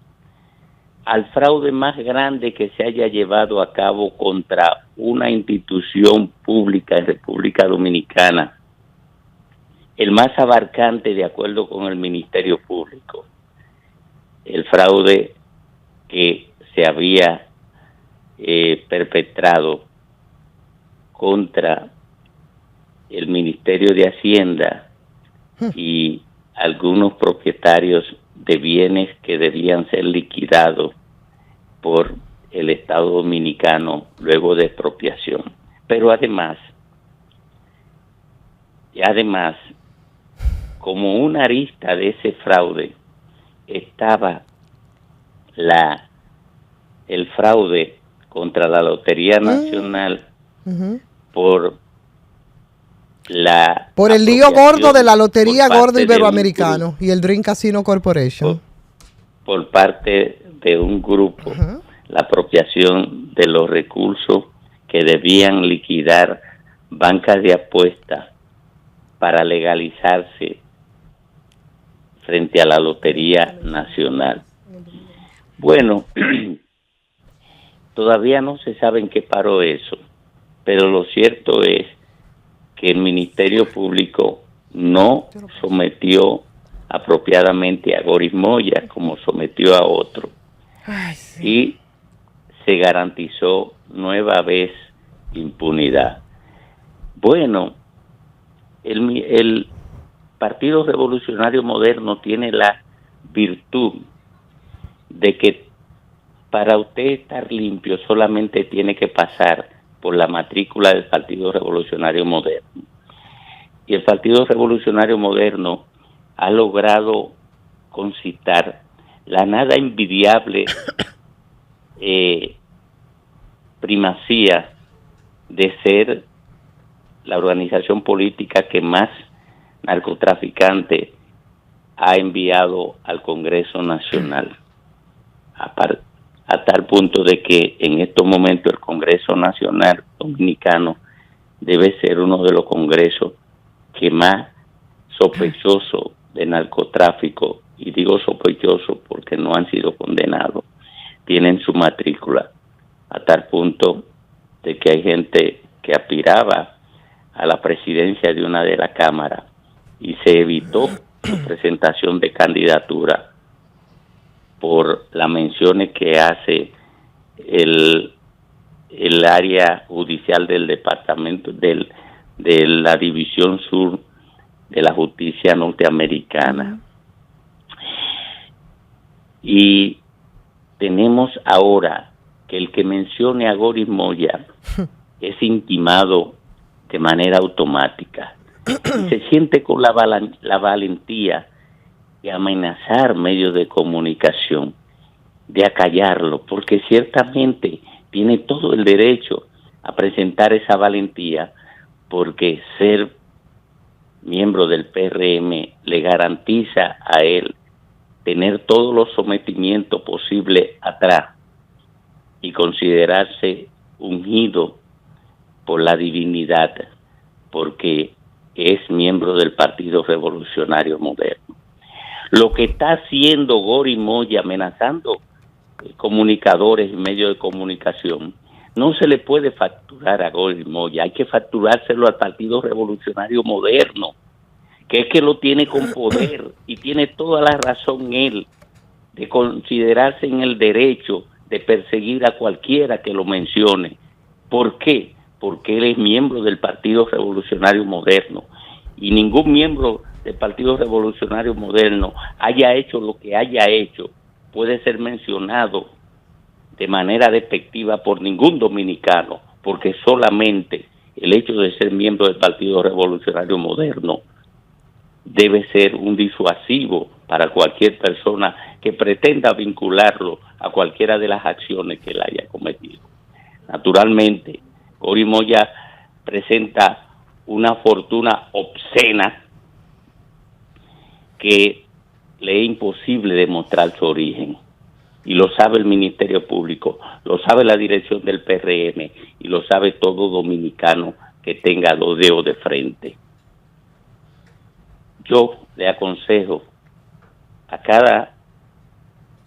al fraude más grande que se haya llevado a cabo contra una institución pública en República Dominicana, el más abarcante de acuerdo con el Ministerio Público, el fraude que se había perpetrado contra el Ministerio de Hacienda y algunos propietarios de bienes que debían ser liquidados por el Estado Dominicano luego de expropiación. Pero además, como una arista de ese fraude, estaba el fraude contra la Lotería Nacional por el lío gordo de la Lotería Gordo Iberoamericano y el Dream Casino Corporation. Por parte de un grupo, la apropiación de los recursos que debían liquidar bancas de apuestas para legalizarse frente a la Lotería Nacional. Bueno, todavía no se sabe en qué paró eso, pero lo cierto es que el Ministerio Público no sometió apropiadamente a Goris Moya como sometió a otro. Y se garantizó nueva vez impunidad. Bueno, el Partido Revolucionario Moderno tiene la virtud de que para usted estar limpio solamente tiene que pasar por la matrícula del Partido Revolucionario Moderno. Y el Partido Revolucionario Moderno ha logrado concitar la nada envidiable primacía de ser la organización política que más narcotraficantes ha enviado al Congreso Nacional. A tal punto de que en estos momentos el Congreso Nacional Dominicano debe ser uno de los congresos que más sospechoso de narcotráfico, y digo sospechoso porque no han sido condenados, tienen su matrícula, a tal punto de que hay gente que aspiraba a la presidencia de una de las cámaras y se evitó su presentación de candidatura por las menciones que hace el área judicial del departamento de la División Sur de la Justicia Norteamericana. Y tenemos ahora que el que mencione a Goris Moya es intimado de manera automática. Y se siente con la valentía de amenazar medios de comunicación, de acallarlo, porque ciertamente tiene todo el derecho a presentar esa valentía, porque ser miembro del PRM le garantiza a él tener todos los sometimientos posibles atrás y considerarse ungido por la divinidad, porque es miembro del Partido Revolucionario Moderno. Lo que está haciendo Gori Moya, amenazando comunicadores y medios de comunicación, no se le puede facturar a Gori Moya, hay que facturárselo al Partido Revolucionario Moderno, que es que lo tiene con poder y tiene toda la razón él de considerarse en el derecho de perseguir a cualquiera que lo mencione. ¿Por qué? Porque él es miembro del Partido Revolucionario Moderno y ningún miembro del Partido Revolucionario Moderno haya hecho lo que haya hecho puede ser mencionado de manera despectiva por ningún dominicano, porque solamente el hecho de ser miembro del Partido Revolucionario Moderno debe ser un disuasivo para cualquier persona que pretenda vincularlo a cualquiera de las acciones que él haya cometido. Naturalmente, Gori Moya presenta una fortuna obscena que le es imposible demostrar su origen. Y lo sabe el Ministerio Público, lo sabe la dirección del PRM y lo sabe todo dominicano que tenga los dedos de frente. Yo le aconsejo a cada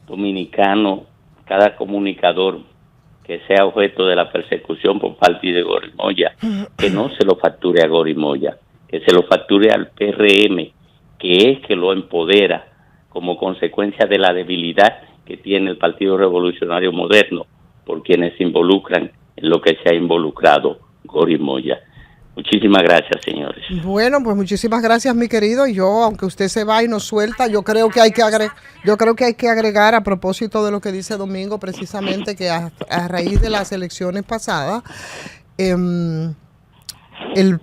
dominicano, cada comunicador que sea objeto de la persecución por parte de Gori Moya, que no se lo facture a Gori Moya, que se lo facture al PRM, que es que lo empodera como consecuencia de la debilidad que tiene el Partido Revolucionario Moderno por quienes se involucran en lo que se ha involucrado Gori Moya. Muchísimas gracias, señores. Bueno, pues muchísimas gracias, mi querido. Yo, aunque usted se va y nos suelta, yo creo que hay que agregar a propósito de lo que dice Domingo, precisamente que a raíz de las elecciones pasadas, el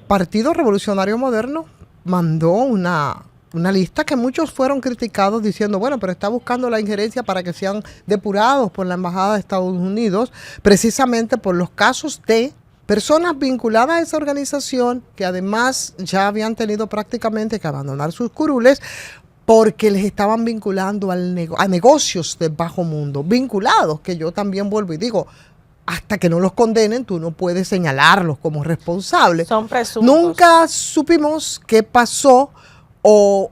Partido Revolucionario Moderno mandó una lista que muchos fueron criticados diciendo, bueno, pero está buscando la injerencia para que sean depurados por la Embajada de Estados Unidos, precisamente por los casos de personas vinculadas a esa organización que además ya habían tenido prácticamente que abandonar sus curules porque les estaban vinculando a negocios de bajo mundo, vinculados, que yo también vuelvo y digo, hasta que no los condenen, tú no puedes señalarlos como responsables. Son presuntos. Nunca supimos qué pasó o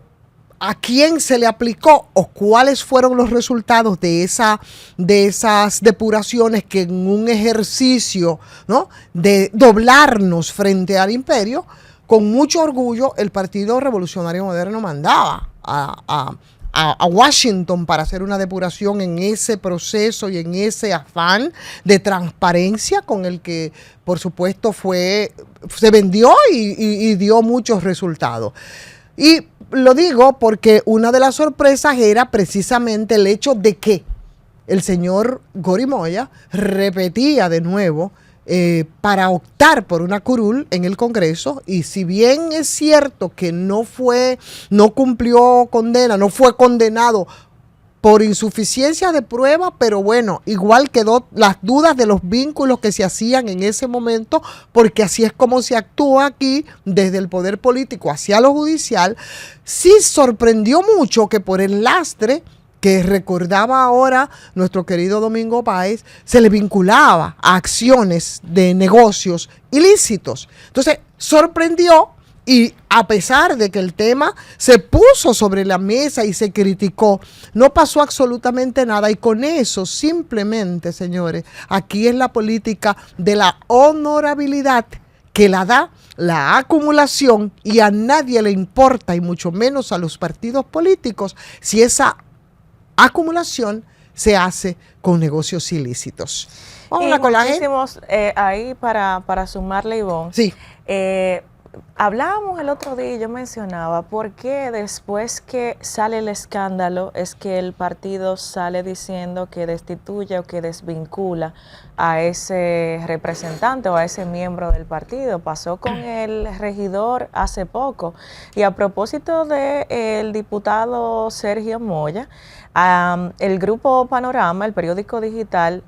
a quién se le aplicó o cuáles fueron los resultados de esas depuraciones que en un ejercicio, ¿no?, de doblarnos frente al imperio, con mucho orgullo el Partido Revolucionario Moderno mandaba a Washington para hacer una depuración en ese proceso y en ese afán de transparencia con el que, por supuesto, se vendió y dio muchos resultados. Y lo digo porque una de las sorpresas era precisamente el hecho de que el señor Gori Moya repetía de nuevo para optar por una curul en el Congreso, y si bien es cierto que no cumplió condena, no fue condenado por insuficiencia de prueba, pero bueno, igual quedó las dudas de los vínculos que se hacían en ese momento, porque así es como se actúa aquí desde el poder político hacia lo judicial. Sí sorprendió mucho que por el lastre que recordaba ahora nuestro querido Domingo Páez, se le vinculaba a acciones de negocios ilícitos. Entonces, sorprendió. Y a pesar de que el tema se puso sobre la mesa y se criticó, no pasó absolutamente nada. Y con eso, simplemente, señores, aquí es la política de la honorabilidad que la da la acumulación, y a nadie le importa, y mucho menos a los partidos políticos, si esa acumulación se hace con negocios ilícitos. Vamos con la gente. Ahí para sumarle, Ivonne. Sí. hablábamos el otro día y yo mencionaba por qué después que sale el escándalo es que el partido sale diciendo que destituye o que desvincula a ese representante o a ese miembro del partido. Pasó con el regidor hace poco. Y a propósito del diputado Sergio Moya, el grupo Panorama, el periódico digital,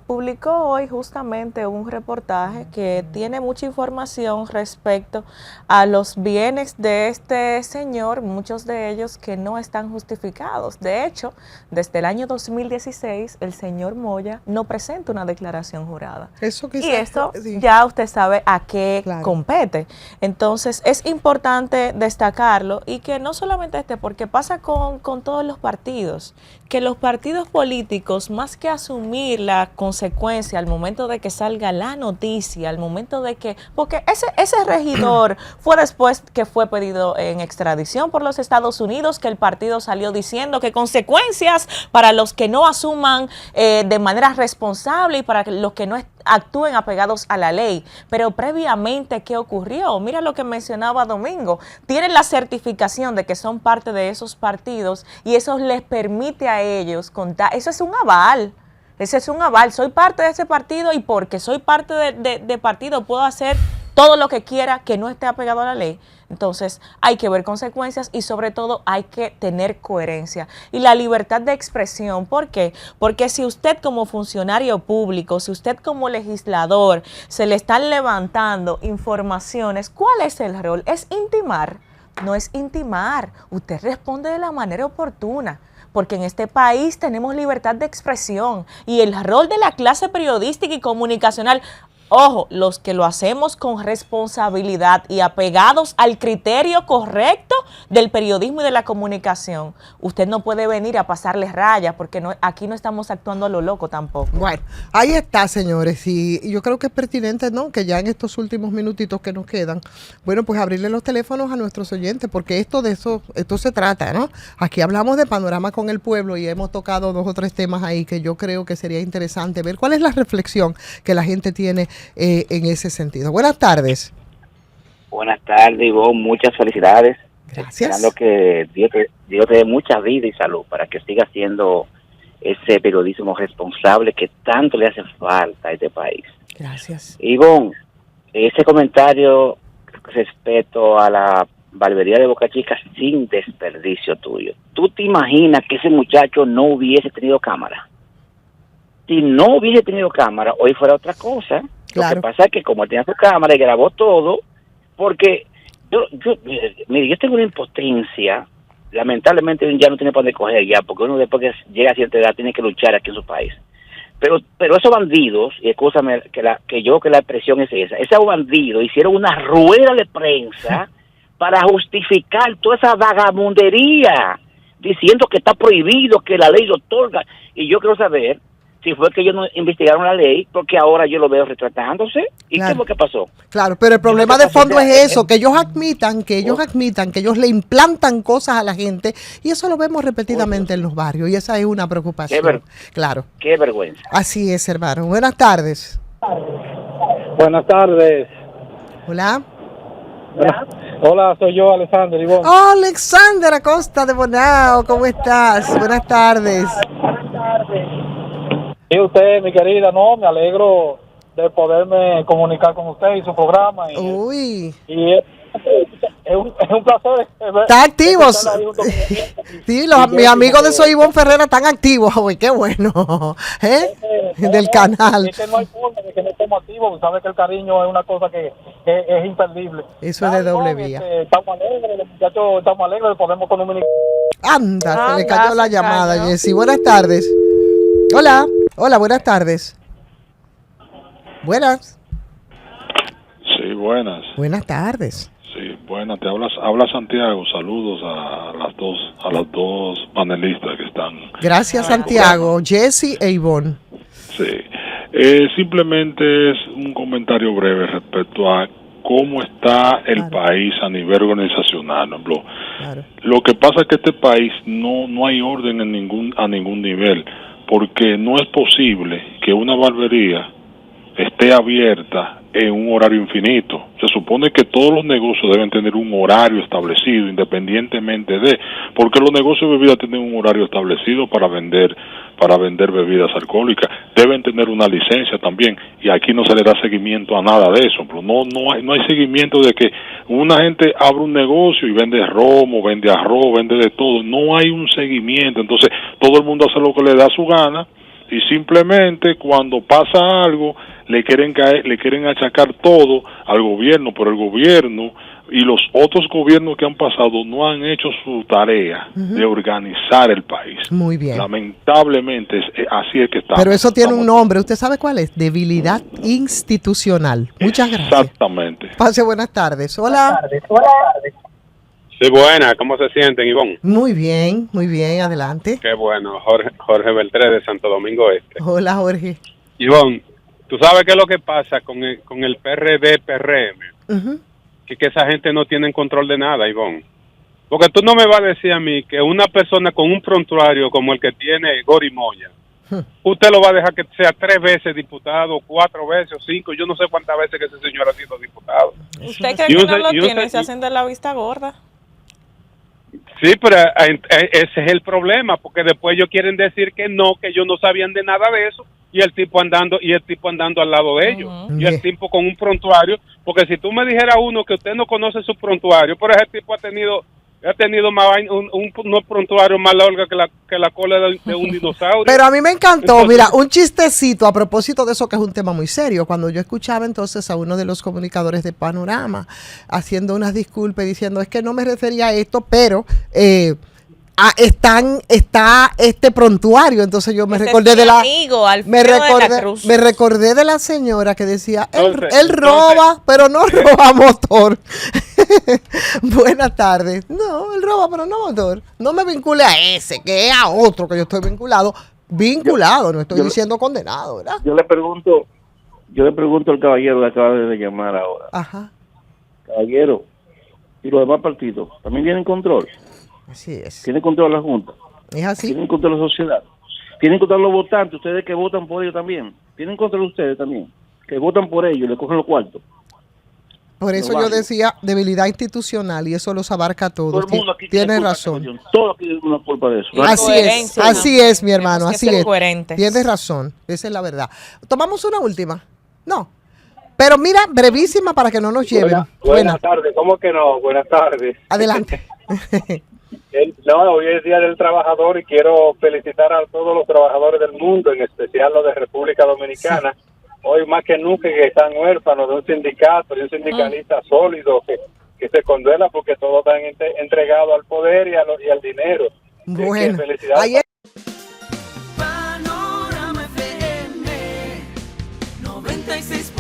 publicó hoy justamente un reportaje que tiene mucha información respecto a los bienes de este señor, muchos de ellos que no están justificados. De hecho, desde el año 2016, el señor Moya no presenta una declaración jurada. Y esto ya usted sabe a qué compete. Entonces, es importante destacarlo y que no solamente porque pasa con todos los partidos, que los partidos políticos, más que asumir la consecuencia al momento de que salga la noticia, al momento de que, porque ese regidor fue después que fue pedido en extradición por los Estados Unidos, que el partido salió diciendo que consecuencias para los que no asuman de manera responsable y para los que no actúen apegados a la ley. Pero previamente, ¿qué ocurrió? Mira lo que mencionaba Domingo. Tienen la certificación de que son parte de esos partidos y eso les permite a ellos contar. Eso es un aval. Ese es un aval. Soy parte de ese partido y porque soy parte de partido puedo hacer todo lo que quiera que no esté apegado a la ley. Entonces hay que ver consecuencias y sobre todo hay que tener coherencia. Y la libertad de expresión, ¿por qué? Porque si usted como funcionario público, si usted como legislador se le están levantando informaciones, ¿cuál es el rol? ¿Es intimar? No es intimar. Usted responde de la manera oportuna. Porque en este país tenemos libertad de expresión y el rol de la clase periodística y comunicacional, ojo, los que lo hacemos con responsabilidad y apegados al criterio correcto del periodismo y de la comunicación. Usted no puede venir a pasarle raya porque aquí no estamos actuando a lo loco tampoco. Bueno, ahí está, señores, y yo creo que es pertinente, ¿no?, que ya en estos últimos minutitos que nos quedan, bueno, pues abrirle los teléfonos a nuestros oyentes, porque esto se trata, ¿no? Aquí hablamos de Panorama con el Pueblo y hemos tocado 2 o 3 temas ahí que yo creo que sería interesante ver cuál es la reflexión que la gente tiene en ese sentido. Buenas tardes. Buenas tardes, Ivonne, muchas felicidades. Gracias. Esperando que Dios te dé mucha vida y salud para que siga haciendo ese periodismo responsable que tanto le hace falta a este país. Gracias. Ivonne, ese comentario respecto a la barbería de Boca Chica sin desperdicio tuyo. ¿Tú te imaginas que ese muchacho no hubiese tenido cámara? Si no hubiese tenido cámara, hoy fuera otra cosa. Claro. Lo que pasa es que como él tenía su cámara y grabó todo, porque yo tengo una impotencia, lamentablemente ya no tiene para dónde coger ya, porque uno después que llega a cierta edad tiene que luchar aquí en su país. Pero esos bandidos, y escúchame que la expresión es esa, esos bandidos hicieron una rueda de prensa para justificar toda esa vagabundería, diciendo que está prohibido, que la ley lo otorga, y yo quiero saber si fue que ellos no investigaron la ley, porque ahora yo lo veo retratándose. ¿Y claro, qué es lo que pasó? Claro, pero el problema de fondo es eso, que ellos admitan que ellos le implantan cosas a la gente, y eso lo vemos repetidamente en los barrios, y esa es una preocupación. Claro. Qué vergüenza. Así es, hermano. Buenas tardes. Buenas tardes. Hola. Hola, soy yo, Alexander Ivonne. Oh, Alexander Acosta de Bonao, ¿cómo estás? Buenas tardes. Buenas tardes. Y usted, mi querida, no, me alegro de poderme comunicar con usted y su programa. Uy. Y es un placer. Están activos. Sí, mis amigos de Soy Ivonne Ferreira están activos. Uy, qué bueno. Del canal. Es que no hay forma de que no estemos activos. Sabes que el cariño es una cosa que es imperdible. Eso es de doble vía. Estamos alegres, los muchachos estamos alegres, podemos comunicar. Anda, se le cayó la llamada, Jessy. Buenas tardes. Hola, buenas tardes. Buenas. Sí, buenas. Buenas tardes. Sí, buenas. Habla Santiago. Saludos a las dos panelistas que están. Gracias, Santiago. Jessy e Ivonne. Sí. Simplemente es un comentario breve respecto a cómo está el país a nivel organizacional. Claro. Lo que pasa es que este país no hay orden a ningún nivel, porque no es posible que una barbería esté abierta en un horario infinito. Se supone supone que todos los negocios deben tener un horario establecido, independientemente de, porque los negocios de bebidas tienen un horario establecido para vender bebidas alcohólicas, deben tener una licencia también, y aquí no se le da seguimiento a nada de eso, pero no hay seguimiento de que una gente abre un negocio y vende romo, vende arroz, vende de todo, no hay un seguimiento, entonces todo el mundo hace lo que le da su gana, y simplemente cuando pasa algo le quieren achacar todo al gobierno, pero el gobierno y los otros gobiernos que han pasado no han hecho su tarea de organizar el país. Muy bien. Lamentablemente así es que estamos. Pero eso tiene un nombre, ¿usted sabe cuál es? Debilidad institucional. Muchas gracias. Exactamente. Pase buenas tardes. Hola. Sí, buena. ¿Cómo se sienten, Ivonne? Muy bien, adelante. Qué bueno. Jorge Beltré de Santo Domingo Este. Hola, Jorge. Ivonne, ¿tú sabes qué es lo que pasa con el PRD-PRM? Que esa gente no tiene control de nada, Ivonne. Porque tú no me vas a decir a mí que una persona con un prontuario como el que tiene Gori Moya, usted lo va a dejar que sea 3 veces diputado, 4 veces o 5, yo no sé cuántas veces que ese señor ha sido diputado. ¿Usted cree que no lo tiene? Se hacen de la vista gorda. Sí, pero ese es el problema, porque después ellos quieren decir que ellos no sabían de nada de eso, y el tipo andando al lado de ellos, y el tipo con un prontuario, porque si tú me dijeras uno que usted no conoce su prontuario, pero ese tipo ha tenido unos prontuarios más largos que la cola de un dinosaurio. Pero a mí me encantó, entonces, mira, un chistecito a propósito de eso, que es un tema muy serio. Cuando yo escuchaba entonces a uno de los comunicadores de Panorama haciendo unas disculpas, diciendo, es que no me refería a esto, pero está este prontuario. Entonces yo me recordé de la me recordé de la señora que decía, él roba, pero no roba motor. Buenas tardes. No, él roba, pero no motor. No me vincule a ese, que es a otro que yo estoy vinculado, no estoy diciendo condenado, ¿verdad? Yo le pregunto al caballero que acaba de llamar ahora. Ajá. Caballero, ¿y los demás partidos también tienen control? Así es. ¿Tienen control la Junta? ¿Es así? ¿Tienen control la sociedad? ¿Tienen control los votantes? ¿Ustedes que votan por ellos también? ¿Tienen control ustedes también? Que votan por ellos y le cogen los cuartos. Por eso yo decía debilidad institucional, y eso los abarca a todos. Todo el mundo aquí tiene razón. Todo aquí tiene una culpa de eso. Así es, mi hermano, así es. Tienes razón, esa es la verdad. ¿Tomamos una última? No. Pero mira, brevísima para que no nos lleven. Buenas tardes, ¿cómo que no? Buenas tardes. Adelante. No, hoy es Día del Trabajador y quiero felicitar a todos los trabajadores del mundo, en especial los de República Dominicana. Sí. Hoy más que nunca que están huérfanos de un sindicato y un sindicalista sólido que se condena porque todos están entregados al poder y al dinero. Bueno, felicidades. Panorama FM 96.